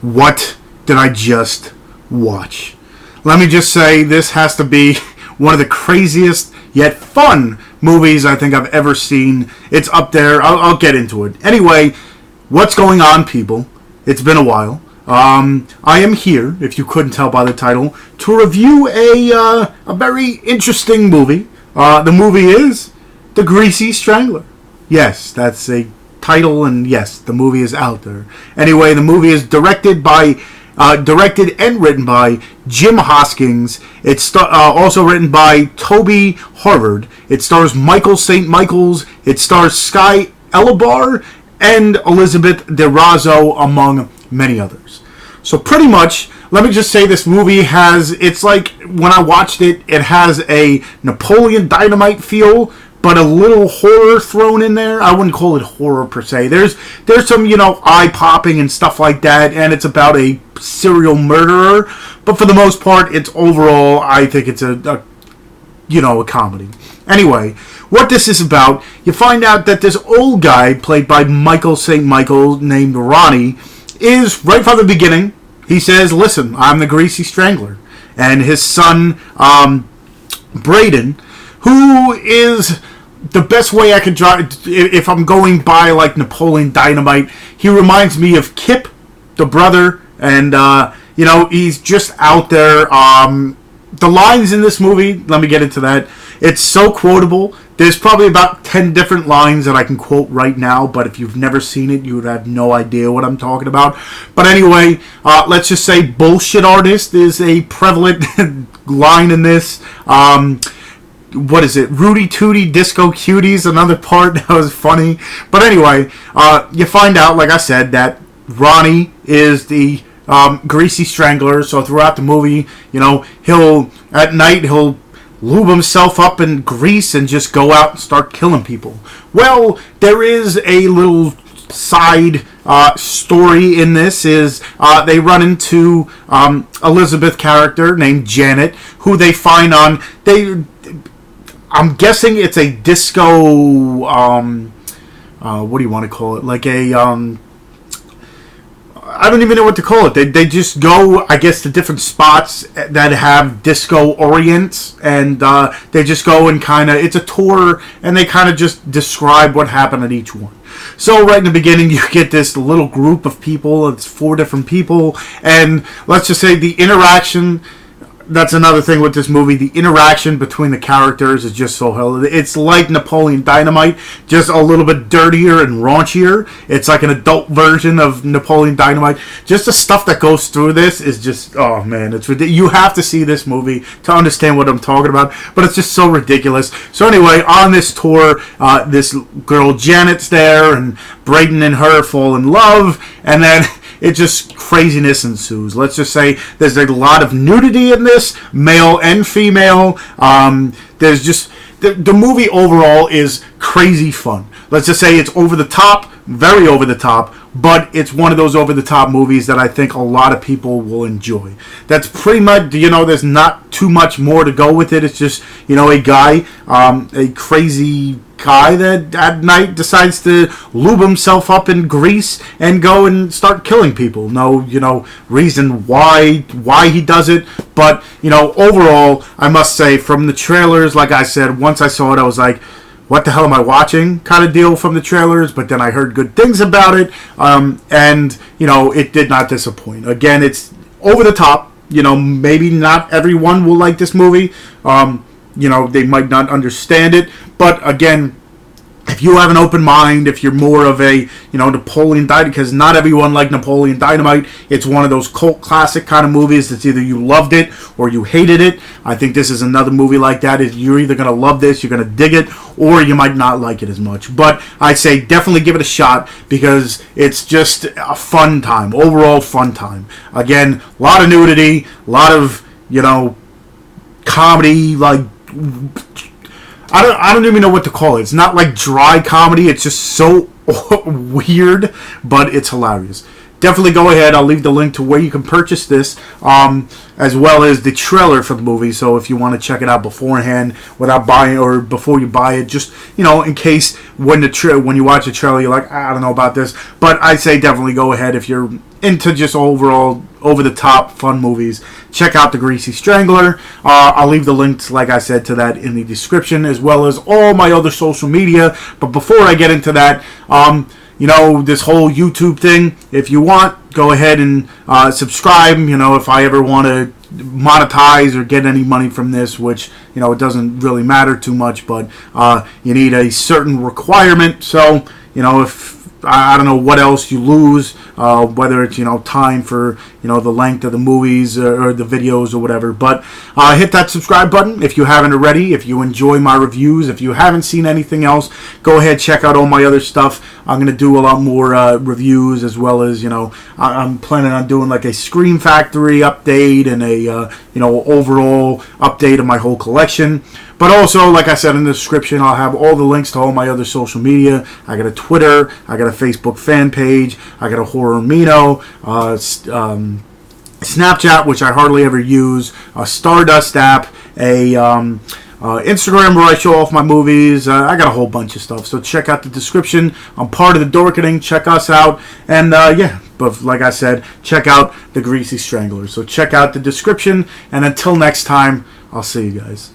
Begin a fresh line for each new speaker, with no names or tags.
what did I just watch? Let me just say, this has to be one of the craziest yet fun movies I think I've ever seen. It's up there. I'll get into it. Anyway, what's going on, people? It's been a while. I am here, if you couldn't tell by the title, to review a very interesting movie. The movie is The Greasy Strangler. Yes, that's a title, and yes, the movie is out there. Anyway, the movie is directed and written by Jim Hoskins. It's also written by Toby Harvard. It stars Michael St. Michaels. It stars Sky Elobar and Elizabeth de Razzo, among many others. So pretty much, let me just say this movie it's like, when I watched it, it has a Napoleon Dynamite feel, but a little horror thrown in there. I wouldn't call it horror per se. There's some, eye-popping and stuff like that, and it's about a serial murderer. But for the most part, it's overall, I think it's a comedy. Anyway, what this is about, you find out that this old guy, played by Michael St. Michael, named Ronnie, is, right from the beginning, he says, listen, I'm the Greasy Strangler. And his son, Brayden, who is the best way I could draw, if I'm going by like Napoleon Dynamite, he reminds me of Kip, the brother, and he's just out there. The lines in this movie, let me get into that. It's so quotable. There's probably about 10 different lines that I can quote right now, but if you've never seen it, you would have no idea what I'm talking about. But anyway, let's just say bullshit artist is a prevalent line in this. What is it? Rudy Tooty Disco Cuties, another part that was funny. But anyway, you find out, like I said, that Ronnie is the Greasy Strangler. So throughout the movie, at night he'll lube himself up in grease and just go out and start killing people. Well, there is a little side story in this. Is they run into Elizabeth character named Janet, who they find on I'm guessing it's a disco, what do you want to call it? Like a, I don't even know what to call it. They just go, I guess, to different spots that have disco orients, and they just go and it's a tour, and they kind of just describe what happened at each one. So right in the beginning, you get this little group of people. It's 4 different people, and let's just say the interaction. That's another thing with this movie. The interaction between the characters is just so hell. It's like Napoleon Dynamite, just a little bit dirtier and raunchier. It's like an adult version of Napoleon Dynamite. Just the stuff that goes through this is just, oh man, it's ridiculous. You have to see this movie to understand what I'm talking about, but it's just so ridiculous. So anyway, on this tour, this girl Janet's there, and Brayden and her fall in love, and then it just craziness ensues. Let's just say there's a lot of nudity in this, male and female. There's just the movie overall is crazy fun. Let's just say it's over the top, very over the top, but it's one of those over the top movies that I think a lot of people will enjoy. That's pretty much, there's not too much more to go with it. It's just, a guy, a crazy guy that at night decides to lube himself up in grease and go and start killing people. No, reason why he does it, but overall, I must say, from the trailers, like I said, once I saw it, I was like, what the hell am I watching kind of deal from the trailers, but then I heard good things about it, and it did not disappoint. Again, it's over the top. Maybe not everyone will like this movie. They might not understand it, but again, if you have an open mind, if you're more of a, Napoleon Dynamite, because not everyone liked Napoleon Dynamite, it's one of those cult classic kind of movies that's either you loved it or you hated it. I think this is another movie like that. You're either going to love this, you're going to dig it, or you might not like it as much. But I say definitely give it a shot, because it's just a fun time, overall fun time. Again, a lot of nudity, a lot of, comedy, like, I don't even know what to call it. It's not like dry comedy. It's just so weird, but it's hilarious. definitely go ahead. I'll leave the link to where you can purchase this, as well as the trailer for the movie. So if you want to check it out beforehand, without buying, or before you buy it, just, you know, in case when you watch the trailer, you're like, I don't know about this. But I say definitely go ahead if you're into just overall over-the-top fun movies. Check out the Greasy Strangler. I'll leave the links, like I said, to that in the description, as well as all my other social media. But before I get into that, you know, this whole YouTube thing, if you want, go ahead and subscribe. You know, if I ever want to monetize or get any money from this, which, you know, it doesn't really matter too much, but you need a certain requirement. So, you know, if I don't know what else you lose, whether it's, you know, time for, you know, the length of the movies or the videos or whatever. But hit that subscribe button if you haven't already. If you enjoy my reviews, if you haven't seen anything else, go ahead, check out all my other stuff. I'm going to do a lot more reviews, as well as, you know, I'm planning on doing like a Scream Factory update and a, you know, overall update of my whole collection. But also, like I said in the description, I'll have all the links to all my other social media. I got a Twitter, I got a Facebook fan page, I got a Horrormino, Snapchat, which I hardly ever use, a Stardust app, a Instagram where I show off my movies. I got a whole bunch of stuff. So check out the description. I'm part of the Dorkening. Check us out. And yeah, but like I said, check out the Greasy Strangler. So check out the description. And until next time, I'll see you guys.